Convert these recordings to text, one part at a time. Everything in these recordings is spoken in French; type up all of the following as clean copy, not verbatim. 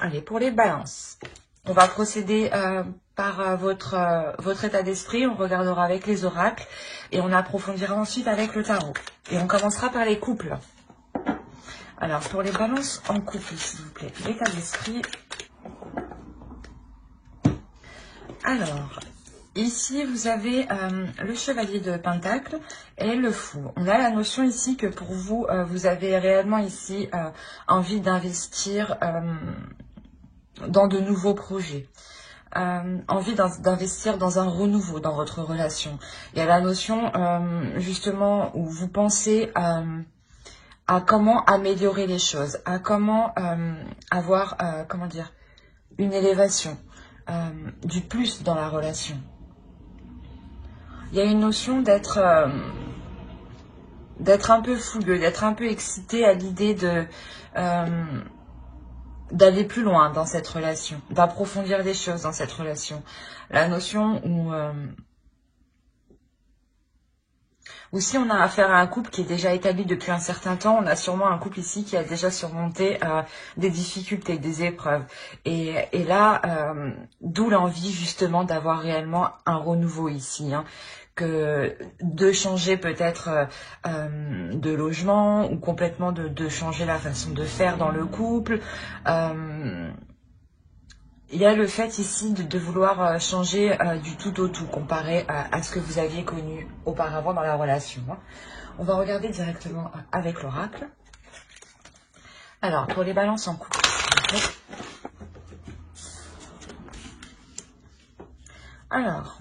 Allez, pour les balances, on va procéder par votre état d'esprit. On regardera avec les oracles et on approfondira ensuite avec le tarot. Et on commencera par les couples. Alors, pour les balances en couple, s'il vous plaît, l'état d'esprit. Alors, ici, vous avez le chevalier de Pentacle et le fou. On a la notion ici que pour vous, vous avez réellement ici envie d'investir dans de nouveaux projets. Envie d'investir dans un renouveau dans votre relation. Il y a la notion justement où vous pensez à comment améliorer les choses, à comment avoir, comment dire, une élévation, du plus dans la relation. Il y a une notion d'être un peu fougueux, d'être un peu excité à l'idée de d'aller plus loin dans cette relation, d'approfondir des choses dans cette relation. La notion où si on a affaire à un couple qui est déjà établi depuis un certain temps, on a sûrement un couple ici qui a déjà surmonté des difficultés, des épreuves. Et là, d'où l'envie justement d'avoir réellement un renouveau ici, hein, que de changer peut-être de logement ou complètement de changer la façon de faire dans le couple. Il y a le fait ici de vouloir changer du tout au tout comparé à ce que vous aviez connu auparavant dans la relation. On va regarder directement avec l'oracle. Alors, pour les balances en couple. Alors,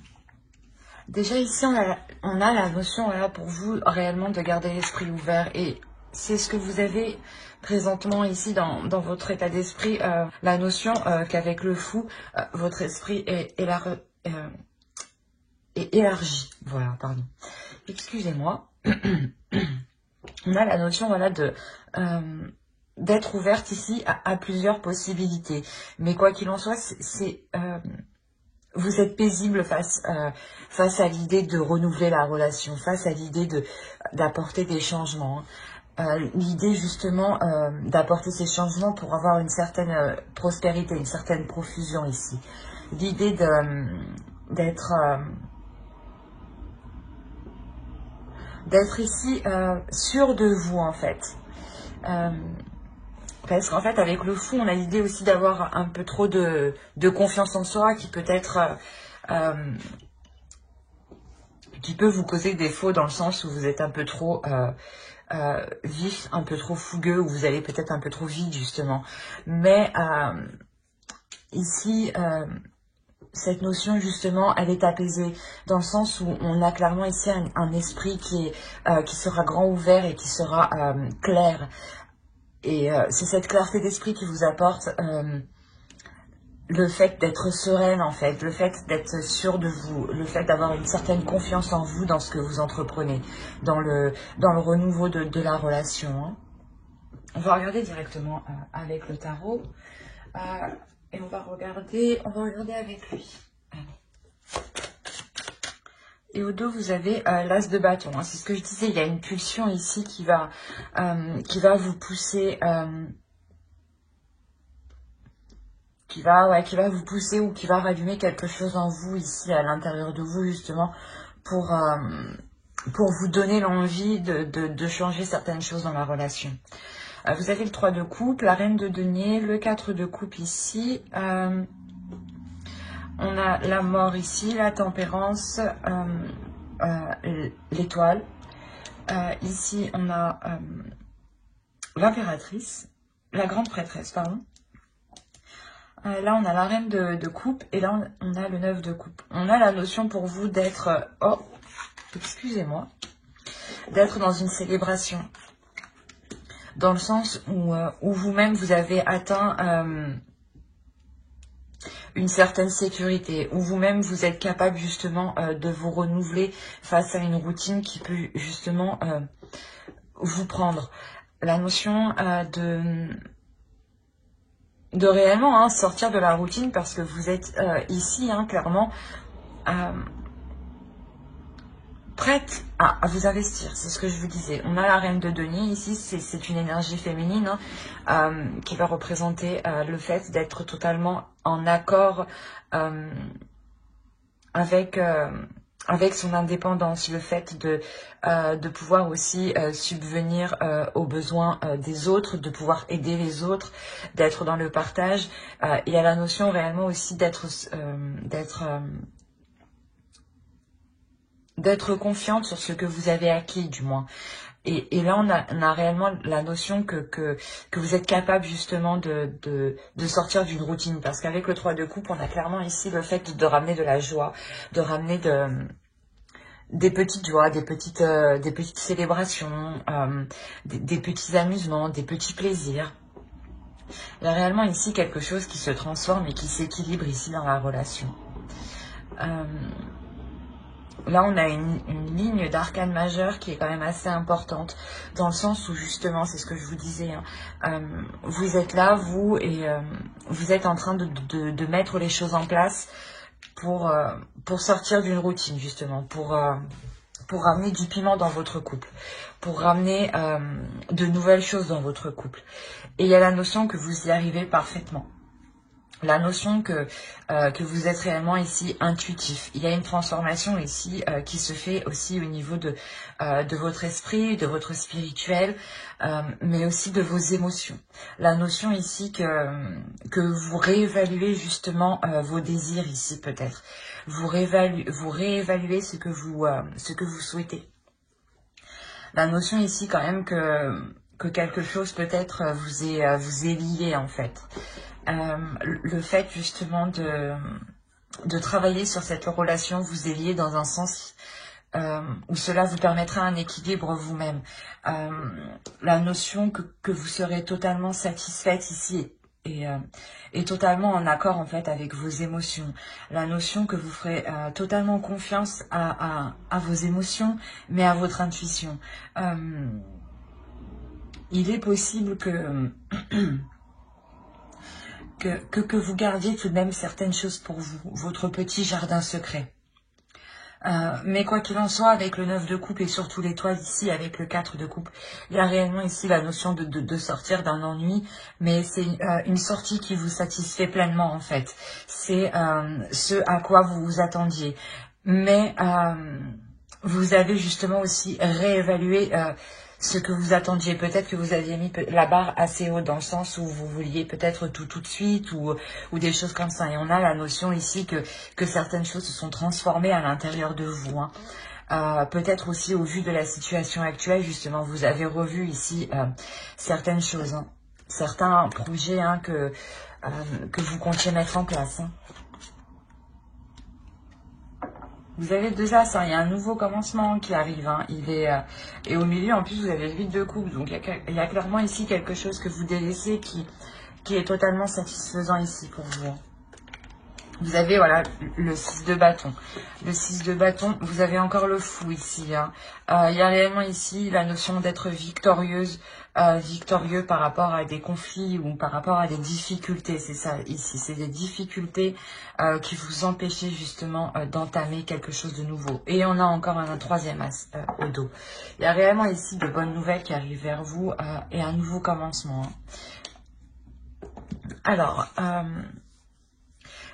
déjà ici, on a la notion voilà, pour vous réellement de garder l'esprit ouvert. Et c'est ce que vous avez présentement ici dans votre état d'esprit, la notion qu'avec le fou, votre esprit est élargi. Voilà, pardon. Excusez-moi. On a la notion voilà, d'être ouverte ici à plusieurs possibilités. Mais quoi qu'il en soit, vous êtes paisible face à l'idée de renouveler la relation, face à l'idée d'apporter des changements. L'idée justement d'apporter ces changements pour avoir une certaine prospérité, une certaine profusion ici. L'idée d'être ici sûr de vous en fait. Parce qu'en fait, avec le fou, on a l'idée aussi d'avoir un peu trop de confiance en soi qui peut être... qui peut vous causer défaut dans le sens où vous êtes un peu trop vif, un peu trop fougueux, ou vous allez peut-être un peu trop vite, justement. Mais ici, cette notion, justement, elle est apaisée, dans le sens où on a clairement ici un esprit qui sera grand ouvert et qui sera clair. Et c'est cette clarté d'esprit qui vous apporte le fait d'être sereine, en fait, le fait d'être sûr de vous, le fait d'avoir une certaine confiance en vous dans ce que vous entreprenez, dans le renouveau de la relation. Hein. On va regarder directement avec le tarot et on va regarder avec lui. Allez. Et au dos, vous avez l'as de bâton. Hein. C'est ce que je disais, il y a une pulsion ici qui va vous pousser... qui va vous pousser ou qui va rallumer quelque chose en vous ici à l'intérieur de vous justement pour vous donner l'envie de changer certaines choses dans la relation. Vous avez le 3 de coupe, la reine de denier, le 4 de coupe ici, on a la mort ici, la tempérance, l'étoile, ici on a l'impératrice, la grande prêtresse, pardon. Là, on a la reine de coupe et là, on a le 9 de coupe. On a la notion pour vous d'être... oh, excusez-moi. D'être dans une célébration. Dans le sens où vous-même, vous avez atteint une certaine sécurité. Où vous-même, vous êtes capable justement de vous renouveler face à une routine qui peut justement vous prendre. La notion de réellement sortir de la routine parce que vous êtes ici clairement prête à vous investir. C'est ce que je vous disais. On a la reine de denier ici, c'est une énergie féminine qui va représenter le fait d'être totalement en accord avec son indépendance, le fait de pouvoir aussi subvenir aux besoins des autres, de pouvoir aider les autres, d'être dans le partage. Il y a la notion réellement aussi d'être confiante sur ce que vous avez acquis, du moins. Et là, on a réellement la notion que vous êtes capable justement de sortir d'une routine. Parce qu'avec le 3 de coupe, on a clairement ici le fait de ramener de la joie, de ramener des petites joies, des petites célébrations, des petits amusements, des petits plaisirs. Il y a réellement ici quelque chose qui se transforme et qui s'équilibre ici dans la relation. Là, on a une ligne d'arcane majeure qui est quand même assez importante, dans le sens où, justement, c'est ce que je vous disais, hein, vous êtes là, vous, et vous êtes en train de mettre les choses en place pour sortir d'une routine, justement, pour ramener du piment dans votre couple, pour ramener de nouvelles choses dans votre couple. Et il y a la notion que vous y arrivez parfaitement. La notion que vous êtes réellement ici intuitif. Il y a une transformation ici qui se fait aussi au niveau de votre esprit, de votre spirituel, mais aussi de vos émotions. La notion ici que vous réévaluez justement vos désirs ici peut-être. Vous réévaluez ce que vous souhaitez. La notion ici quand même que quelque chose peut-être vous est lié en fait. Le fait justement de travailler sur cette relation vous est lié dans un sens où cela vous permettra un équilibre vous-même. La notion que vous serez totalement satisfaite ici et totalement en accord en fait avec vos émotions. La notion que vous ferez totalement confiance à vos émotions, mais à votre intuition. Il est possible que vous gardiez tout de même certaines choses pour vous, votre petit jardin secret. Mais quoi qu'il en soit, avec le 9 de coupe et surtout l'étoile ici, avec le 4 de coupe, il y a réellement ici la notion de sortir d'un ennui, mais c'est une sortie qui vous satisfait pleinement en fait. C'est ce à quoi vous vous attendiez. Mais vous avez justement aussi réévalué ce que vous attendiez. Peut-être que vous aviez mis la barre assez haut dans le sens où vous vouliez peut-être tout de suite ou des choses comme ça. Et on a la notion ici que certaines choses se sont transformées à l'intérieur de vous. Hein. Peut-être aussi au vu de la situation actuelle, justement, vous avez revu ici certaines choses. Hein. Certains projets hein, que vous comptiez mettre en place. Hein. Vous avez 2 as, hein, il y a un nouveau commencement qui arrive. Hein, et au milieu, en plus, vous avez le 8 de coupe. Donc, il y a clairement ici quelque chose que vous délaissez qui est totalement satisfaisant ici pour vous. Hein. Vous avez, voilà, le 6 de bâton. Le 6 de bâton, vous avez encore le fou ici. Hein. Il y a réellement ici la notion d'être victorieuse, victorieux par rapport à des conflits ou par rapport à des difficultés. C'est ça ici, c'est des difficultés qui vous empêchaient justement d'entamer quelque chose de nouveau. Et on a encore un 3e as au dos. Il y a réellement ici de bonnes nouvelles qui arrivent vers vous et un nouveau commencement. Hein. Alors...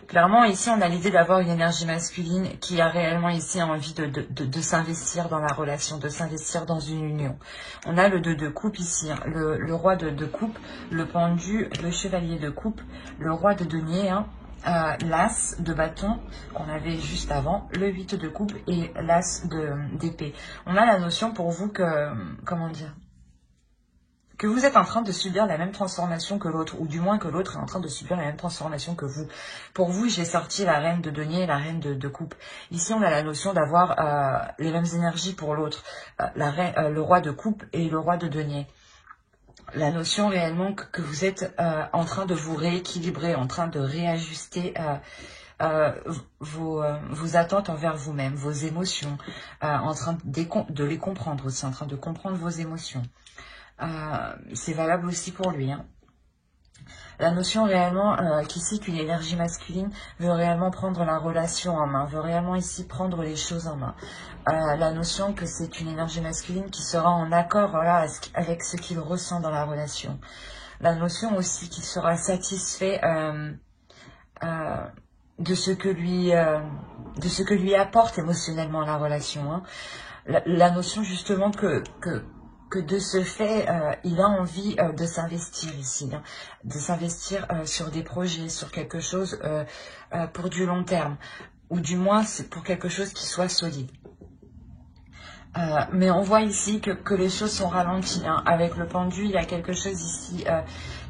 clairement, ici, on a l'idée d'avoir une énergie masculine qui a réellement ici envie de s'investir dans la relation, de s'investir dans une union. On a le 2 de coupe ici, hein, le roi de coupe, le pendu, le chevalier de coupe, le roi de denier, hein, l'as de bâton qu'on avait juste avant, le 8 de coupe et l'as d'épée. On a la notion pour vous que, comment dire, que vous êtes en train de subir la même transformation que l'autre, ou du moins que l'autre est en train de subir la même transformation que vous. Pour vous, j'ai sorti la reine de denier et la reine de coupe. Ici, on a la notion d'avoir les mêmes énergies pour l'autre, le roi de coupe et le roi de denier. La notion réellement que vous êtes en train de vous rééquilibrer, en train de réajuster vos attentes envers vous-même, vos émotions, en train de les comprendre aussi, en train de comprendre vos émotions. C'est valable aussi pour lui. Hein. La notion réellement qu'ici, qu'une énergie masculine veut réellement prendre la relation en main, veut réellement ici prendre les choses en main. La notion que c'est une énergie masculine qui sera en accord voilà, avec ce qu'il ressent dans la relation. La notion aussi qu'il sera satisfait de ce que lui apporte émotionnellement la relation. Hein. La notion justement que de ce fait, il a envie de s'investir ici, hein, de s'investir sur des projets, sur quelque chose pour du long terme, ou du moins c'est pour quelque chose qui soit solide. Mais on voit ici que les choses sont ralenties. Hein. Avec le pendu, il y a quelque chose ici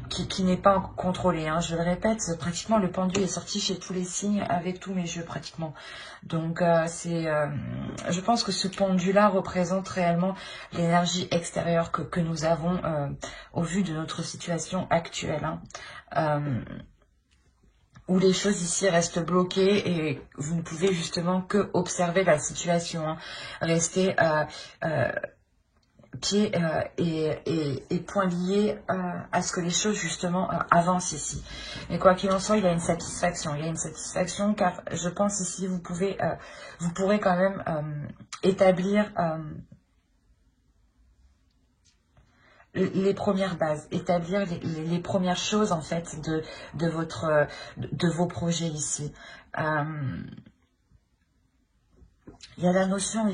qui n'est pas contrôlé. Hein. Je le répète, pratiquement le pendu est sorti chez tous les signes avec tous mes jeux pratiquement. Donc je pense que ce pendu-là représente réellement l'énergie extérieure que nous avons au vu de notre situation actuelle. Hein. Où les choses ici restent bloquées et vous ne pouvez justement que observer la situation, hein. Rester pieds et poings liés à ce que les choses justement avancent ici. Mais quoi qu'il en soit, il y a une satisfaction, car je pense ici vous pourrez quand même établir les premières bases, établir les premières choses en fait de vos projets ici. Il y a la notion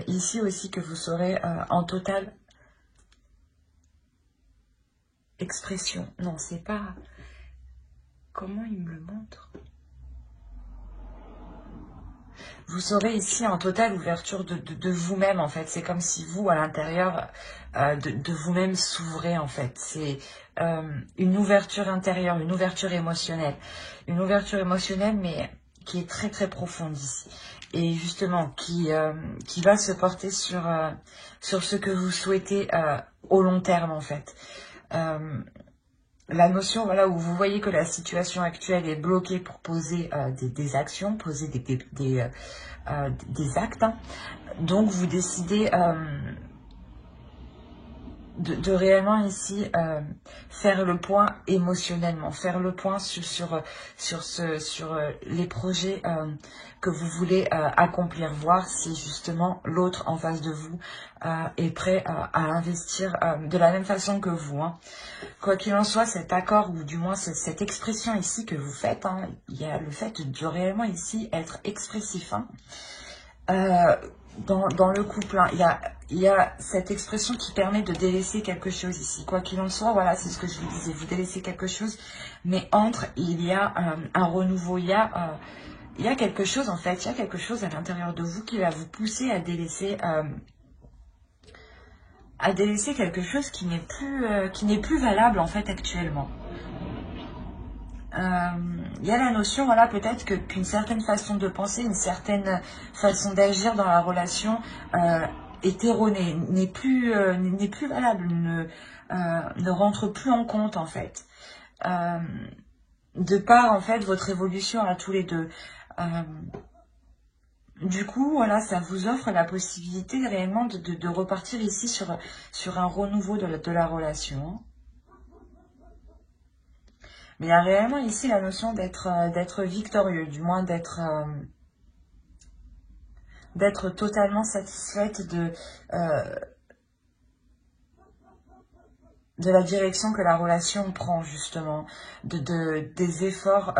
ici aussi que vous serez en totale expression. Non, c'est pas... Comment il me le montre? Vous serez ici en totale ouverture de vous-même, en fait. C'est comme si vous, à l'intérieur de vous-même, s'ouvrez, en fait. C'est une ouverture intérieure, une ouverture émotionnelle. Une ouverture émotionnelle, mais qui est très, très profonde ici. Et justement, qui va se porter sur ce que vous souhaitez au long terme, en fait. La notion, voilà, où vous voyez que la situation actuelle est bloquée pour poser des actions, poser des actes. Hein. Donc, vous décidez de réellement ici faire le point émotionnellement, faire le point sur les projets que vous voulez accomplir, voir si justement l'autre en face de vous est prêt à investir de la même façon que vous. Hein. Quoi qu'il en soit, cet accord, ou du moins cette expression ici que vous faites, hein, il y a le fait de réellement ici être expressif. Hein. Dans le couple, hein, il y a cette expression qui permet de délaisser quelque chose ici. Quoi qu'il en soit, voilà, c'est ce que je vous disais, vous délaissez quelque chose, mais il y a un renouveau, il y a quelque chose en fait, il y a quelque chose à l'intérieur de vous qui va vous pousser à délaisser quelque chose qui n'est plus valable en fait actuellement. Il y a la notion, voilà, peut-être qu'une certaine façon de penser, une certaine façon d'agir dans la relation est erronée, n'est plus valable, ne rentre plus en compte en fait. De par en fait votre évolution à tous les deux. Du coup, voilà, ça vous offre la possibilité réellement de repartir ici sur un renouveau de la relation. Mais il y a réellement ici la notion d'être victorieux, du moins d'être totalement satisfaite de la direction que la relation prend, justement, des efforts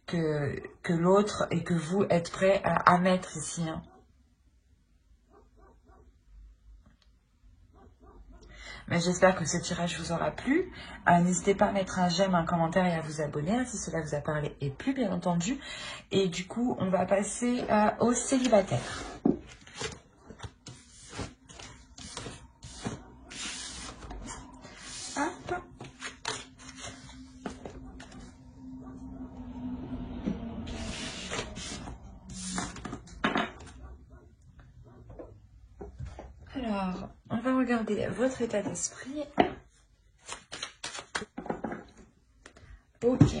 que l'autre et que vous êtes prêts à mettre ici. Hein. Mais j'espère que ce tirage vous aura plu. N'hésitez pas à mettre un j'aime, un commentaire et à vous abonner hein, si cela vous a parlé et plu, bien entendu. Et du coup, on va passer aux célibataires. Hop. Alors, on va regarder votre état d'esprit. Ok.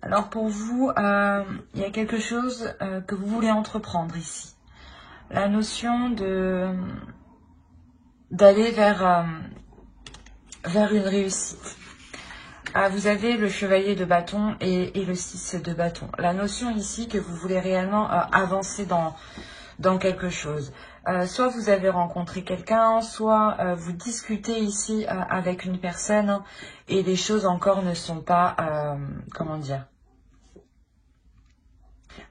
Alors pour vous, il y a quelque chose que vous voulez entreprendre ici. La notion d'aller vers une réussite. Ah, vous avez le chevalier de bâton et le 6 de bâton. La notion ici que vous voulez réellement avancer dans quelque chose. Soit vous avez rencontré quelqu'un, soit vous discutez ici avec une personne, hein, et les choses encore ne sont pas, comment dire,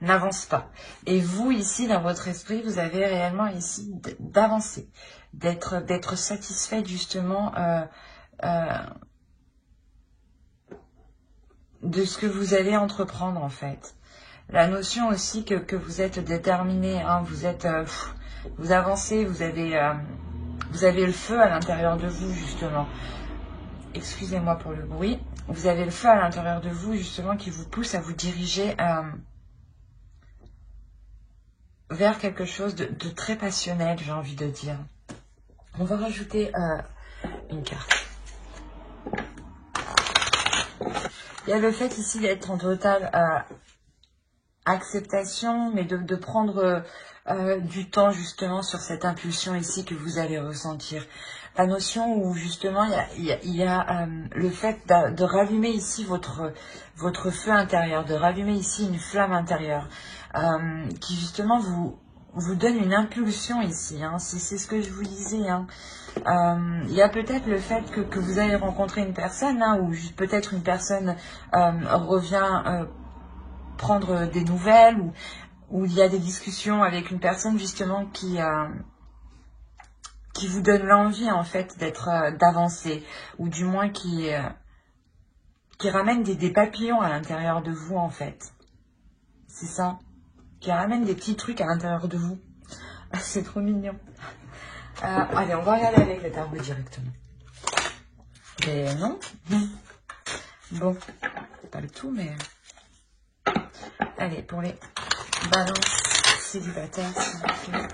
n'avancent pas. Et vous ici, dans votre esprit, vous avez réellement ici d'avancer, d'être satisfait justement de ce que vous allez entreprendre en fait. La notion aussi que vous êtes déterminé, hein, vous êtes, vous avancez, vous avez le feu à l'intérieur de vous justement. Excusez-moi pour le bruit. Vous avez le feu à l'intérieur de vous justement qui vous pousse à vous diriger vers quelque chose de très passionnel, j'ai envie de dire. On va rajouter une carte. Il y a le fait ici d'être en totale acceptation, mais de prendre du temps justement sur cette impulsion ici que vous allez ressentir. La notion où justement il y a le fait de rallumer ici votre feu intérieur, de rallumer ici une flamme intérieure qui justement vous donne une impulsion ici, hein. C'est ce que je vous disais, hein. Il y a peut-être le fait que vous allez rencontrer une personne, hein, ou peut-être une personne revient prendre des nouvelles, ou il y a des discussions avec une personne justement qui vous donne l'envie en fait d'avancer, ou du moins qui ramène des papillons à l'intérieur de vous en fait. C'est ça, qui ramène des petits trucs à l'intérieur de vous. C'est trop mignon. Allez, on va regarder avec le tarot directement. Mais non. Bon, pas le tout, mais... Allez, pour les balances célibataires, s'il vous plaît.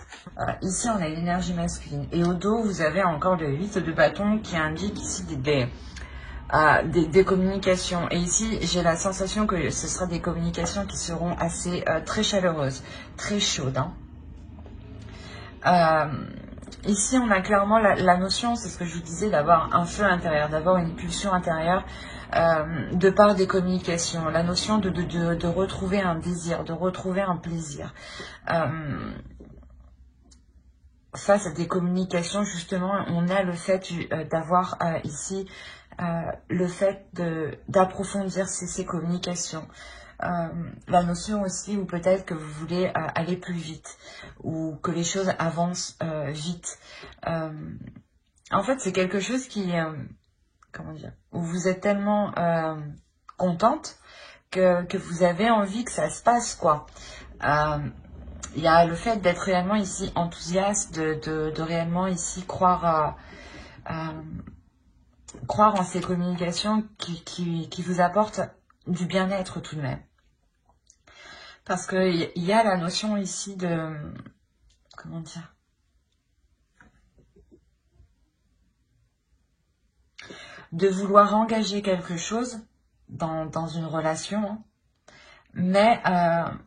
Ici, on a l'énergie masculine. Et au dos, vous avez encore le 8 de bâton qui indique ici des communications. Et ici, j'ai la sensation que ce sera des communications qui seront assez très chaleureuses, très chaudes. Hein. Ici, on a clairement la notion, c'est ce que je vous disais, d'avoir un feu intérieur, d'avoir une pulsion intérieure de par des communications. La notion de retrouver un désir, de retrouver un plaisir. Face à des communications, justement, on a le fait d'avoir ici le fait d'approfondir ces communications. La notion aussi où peut-être que vous voulez aller plus vite ou que les choses avancent vite. En fait, c'est quelque chose qui, comment dire, où vous êtes tellement contente que vous avez envie que ça se passe, quoi. Il y a le fait d'être réellement ici enthousiaste, de réellement ici croire en ces communications qui vous apportent du bien-être tout de même. Parce qu'il y a la notion ici de... Comment dire? De vouloir engager quelque chose dans une relation, hein. Mais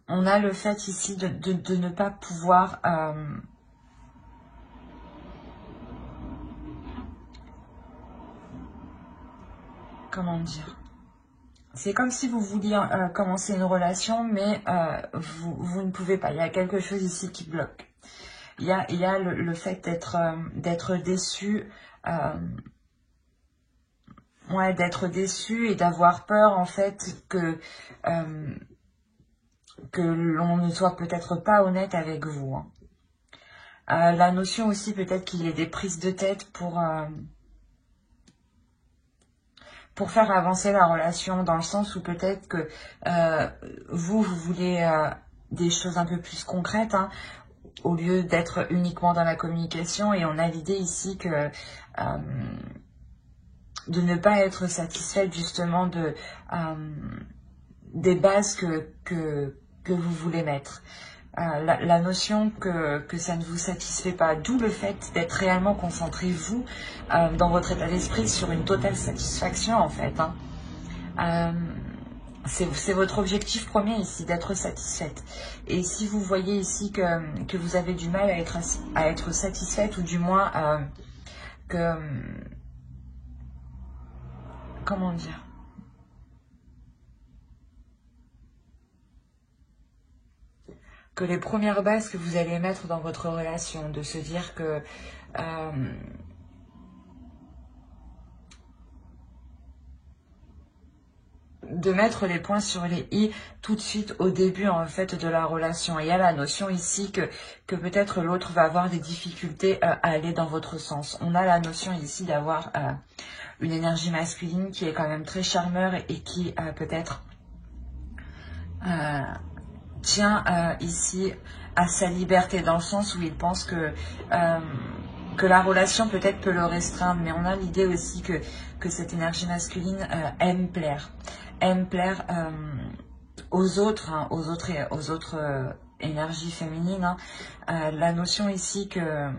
on a le fait ici de ne pas pouvoir... comment dire? C'est comme si vous vouliez commencer une relation, mais vous ne pouvez pas. Il y a quelque chose ici qui bloque. Il y a le fait d'être déçu, ouais, d'être déçu et d'avoir peur en fait que l'on ne soit peut-être pas honnête avec vous. Hein. La notion aussi peut-être qu'il y ait des prises de tête pour faire avancer la relation, dans le sens où peut-être que vous voulez des choses un peu plus concrètes, hein, au lieu d'être uniquement dans la communication. Et on a l'idée ici que de ne pas être satisfaite justement des bases que vous voulez mettre. La notion que ça ne vous satisfait pas, d'où le fait d'être réellement concentré, vous, dans votre état d'esprit, sur une totale satisfaction, en fait. Hein. C'est votre objectif premier ici, d'être satisfaite. Et si vous voyez ici que vous avez du mal à être satisfaite, ou du moins comment dire, les premières bases que vous allez mettre dans votre relation, de se dire que de mettre les points sur les i tout de suite au début en fait de la relation. Et il y a la notion ici que peut-être l'autre va avoir des difficultés à aller dans votre sens. On a la notion ici d'avoir une énergie masculine qui est quand même très charmeur et qui peut-être tient ici à sa liberté, dans le sens où il pense que la relation peut-être peut le restreindre, mais on a l'idée aussi que cette énergie masculine aime plaire aux autres, hein, aux autres énergies féminines. La notion ici que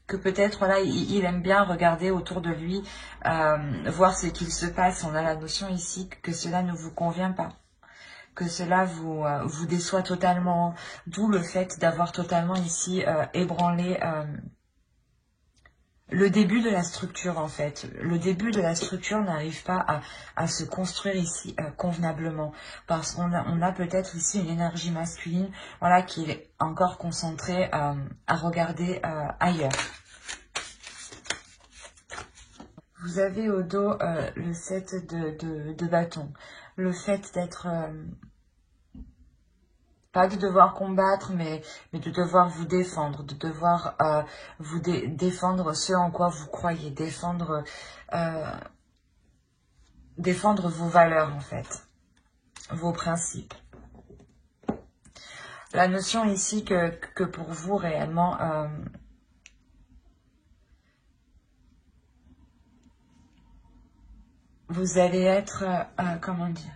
peut-être voilà, il aime bien regarder autour de lui, voir ce qu'il se passe. On a la notion ici que cela ne vous convient pas, que cela vous déçoit totalement, d'où le fait d'avoir totalement ici ébranlé le début de la structure en fait. Le début de la structure n'arrive pas à se construire ici convenablement, parce qu'on a peut-être ici une énergie masculine, voilà, qui est encore concentrée à regarder ailleurs. Vous avez au dos le 7 de bâton, le fait d'être pas de devoir combattre, mais de devoir vous défendre, de devoir vous défendre ce en quoi vous croyez, défendre vos valeurs en fait, vos principes. La notion ici que pour vous réellement, vous allez être, comment dire,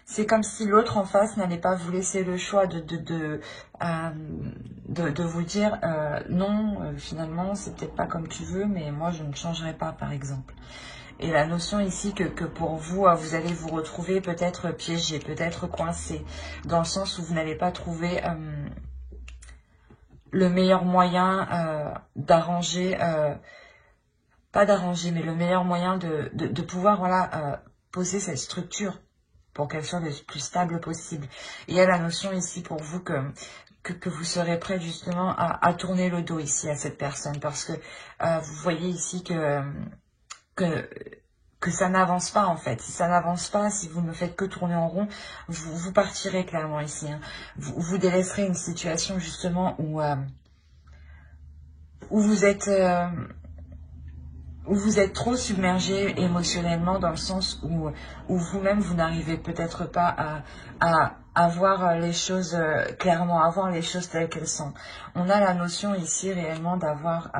c'est comme si l'autre en face n'allait pas vous laisser le choix de vous dire non, finalement, c'est peut-être pas comme tu veux, mais moi, je ne changerai pas, par exemple. Et la notion ici que pour vous, vous allez vous retrouver peut-être piégé, peut-être coincé, dans le sens où vous n'allez pas trouver le meilleur moyen d'arranger, pas d'arranger, mais le meilleur moyen de pouvoir voilà, poser cette structure pour qu'elle soit le plus stable possible. Et il y a la notion ici pour vous que vous serez prêt justement à tourner le dos ici à cette personne, parce que vous voyez ici que ça n'avance pas en fait. Si ça n'avance pas, si vous ne faites que tourner en rond, vous partirez clairement ici. Hein. Vous délaisserez une situation justement où vous êtes... où vous êtes trop submergé émotionnellement, dans le sens où vous-même, vous n'arrivez peut-être pas à voir les choses clairement, à voir les choses telles qu'elles sont. On a la notion ici réellement d'avoir...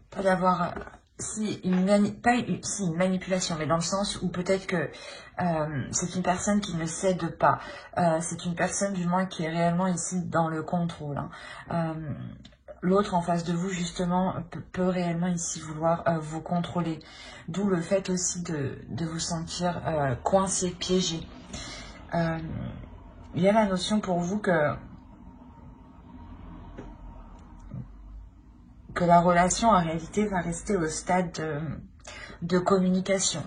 pas d'avoir... si une manipulation, mais dans le sens où peut-être que c'est une personne qui ne cède pas. C'est une personne du moins qui est réellement ici dans le contrôle. Hein. L'autre en face de vous, justement, peut réellement ici vouloir vous contrôler. D'où le fait aussi de vous sentir coincé, piégé. Il y a la notion pour vous que la relation, en réalité, va rester au stade de communication.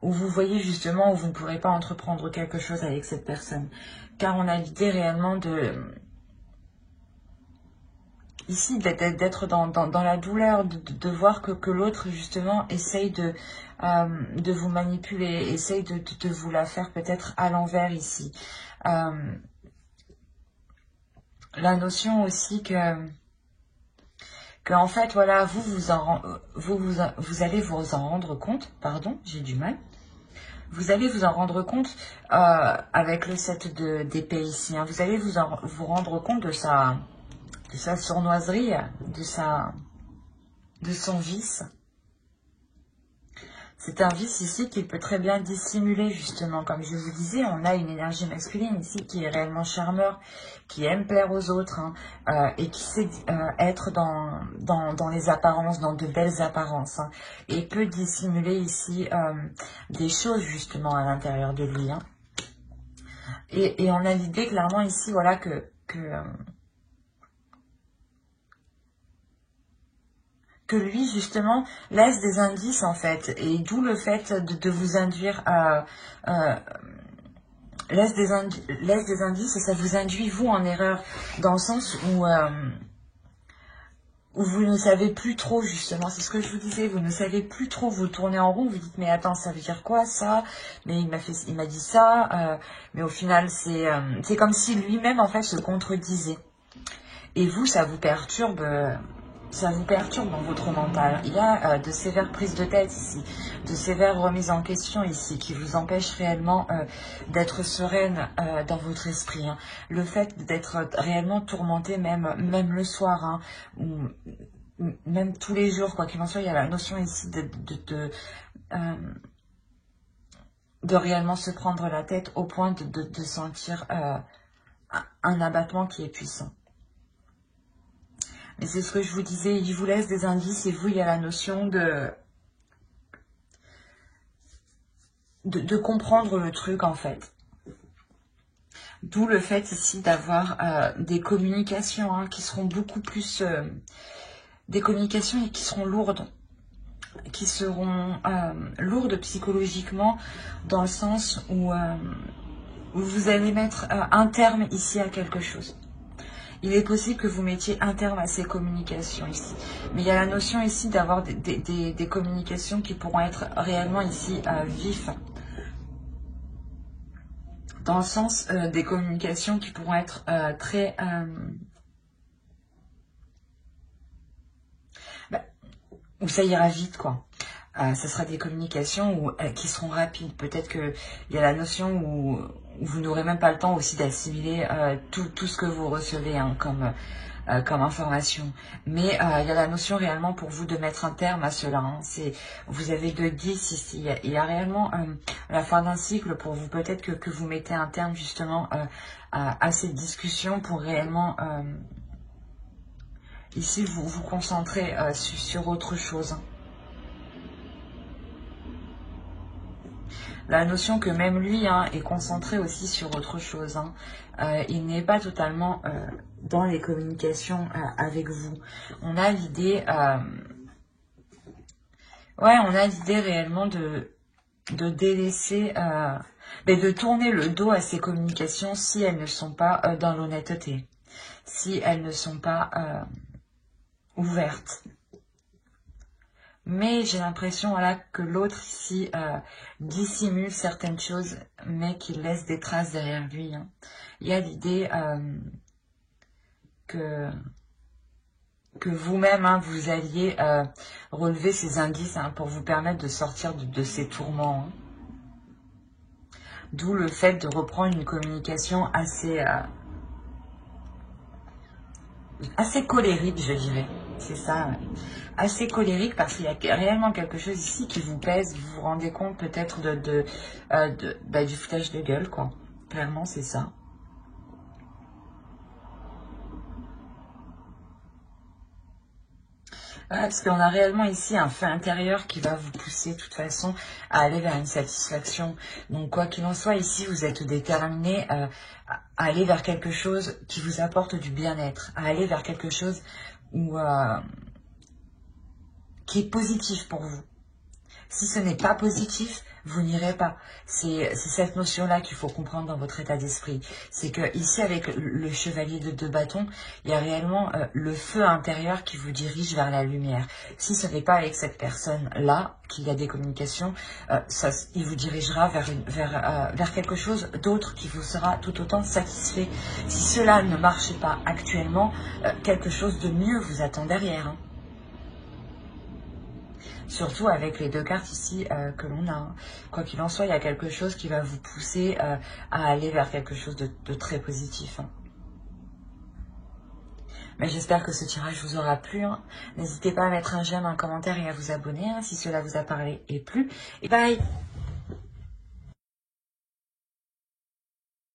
Où vous voyez justement où vous ne pourrez pas entreprendre quelque chose avec cette personne. Car on a l'idée réellement ici d'être dans la douleur, de voir que l'autre justement essaye de vous manipuler, essaye de vous la faire peut-être à l'envers ici. La notion aussi que en fait voilà, vous allez vous en rendre compte, pardon, j'ai du mal. Vous allez vous en rendre compte avec le 7 d'épée ici. Hein. Vous allez vous rendre compte de sa sournoiserie, de son vice. C'est un vice ici qu'il peut très bien dissimuler justement. Comme je vous disais, on a une énergie masculine ici qui est réellement charmeur, qui aime plaire aux autres et qui sait être dans les apparences, dans de belles apparences. Hein, et peut dissimuler ici des choses justement à l'intérieur de lui. Hein. Et on a l'idée clairement ici, voilà, que que lui, justement, laisse des indices, en fait. Et d'où le fait de vous induire laisse des indices et ça vous induit, vous, en erreur. Dans le sens où vous ne savez plus trop, justement, c'est ce que je vous disais, vous ne savez plus trop, vous tournez en rond, vous dites, mais attends, ça veut dire quoi, ça? Mais il m'a dit ça, mais au final, c'est comme si lui-même, en fait, se contredisait. Et vous, ça vous perturbe dans votre mental. Il y a de sévères prises de tête ici, de sévères remises en question ici, qui vous empêchent réellement d'être sereine dans votre esprit. Hein. Le fait d'être réellement tourmenté, même le soir, hein, ou même tous les jours, quoi qu'il en soit, il y a la notion ici de réellement se prendre la tête au point de sentir un abattement qui est puissant. Mais c'est ce que je vous disais, il vous laisse des indices et vous, il y a la notion de comprendre le truc en fait. D'où le fait ici d'avoir des communications hein, qui seront beaucoup plus... des communications qui seront lourdes. Qui seront lourdes psychologiquement dans le sens où vous allez mettre un terme ici à quelque chose. Il est possible que vous mettiez un terme à ces communications ici. Mais il y a la notion ici d'avoir des communications qui pourront être réellement ici vives. Dans le sens des communications qui pourront être très... où ça ira vite, quoi. Ce sera des communications qui seront rapides. Peut-être qu'il y a la notion où vous n'aurez même pas le temps aussi d'assimiler tout ce que vous recevez hein, comme information. Mais il y a la notion réellement pour vous de mettre un terme à cela. Hein. Vous avez 10 ici. Il y a réellement la fin d'un cycle pour vous. Peut-être que vous mettez un terme justement à cette discussion pour réellement... ici, vous vous concentrez sur autre chose. Hein. La notion que même lui hein, est concentré aussi sur autre chose. Hein. Il n'est pas totalement dans les communications avec vous. On a l'idée, on a l'idée réellement de délaisser, mais de tourner le dos à ces communications si elles ne sont pas dans l'honnêteté, si elles ne sont pas ouvertes. Mais j'ai l'impression voilà, que l'autre ici dissimule certaines choses, mais qu'il laisse des traces derrière lui. Hein. Il y a l'idée que vous-même, hein, vous alliez relever ces indices hein, pour vous permettre de sortir de ces tourments. Hein. D'où le fait de reprendre une communication assez colérique, je dirais. C'est ça, ouais. Assez colérique parce qu'il y a réellement quelque chose ici qui vous pèse. Vous vous rendez compte peut-être du foutage de gueule, quoi. Clairement, c'est ça. Voilà, parce qu'on a réellement ici un feu intérieur qui va vous pousser de toute façon à aller vers une satisfaction. Donc quoi qu'il en soit, ici vous êtes déterminé à aller vers quelque chose qui vous apporte du bien-être, à aller vers quelque chose qui est positif pour vous. Si ce n'est pas positif, vous n'irez pas. C'est cette notion-là qu'il faut comprendre dans votre état d'esprit. C'est que ici, avec le chevalier de 2 bâtons, il y a réellement le feu intérieur qui vous dirige vers la lumière. Si ce n'est pas avec cette personne-là qu'il y a des communications, il vous dirigera vers quelque chose d'autre qui vous sera tout autant satisfait. Si cela ne marche pas actuellement, quelque chose de mieux vous attend derrière. Hein. Surtout avec les 2 cartes ici que l'on a. Hein. Quoi qu'il en soit, il y a quelque chose qui va vous pousser à aller vers quelque chose de très positif. Hein. Mais j'espère que ce tirage vous aura plu. Hein. N'hésitez pas à mettre un j'aime, un commentaire et à vous abonner hein, si cela vous a parlé et plu. Et bye!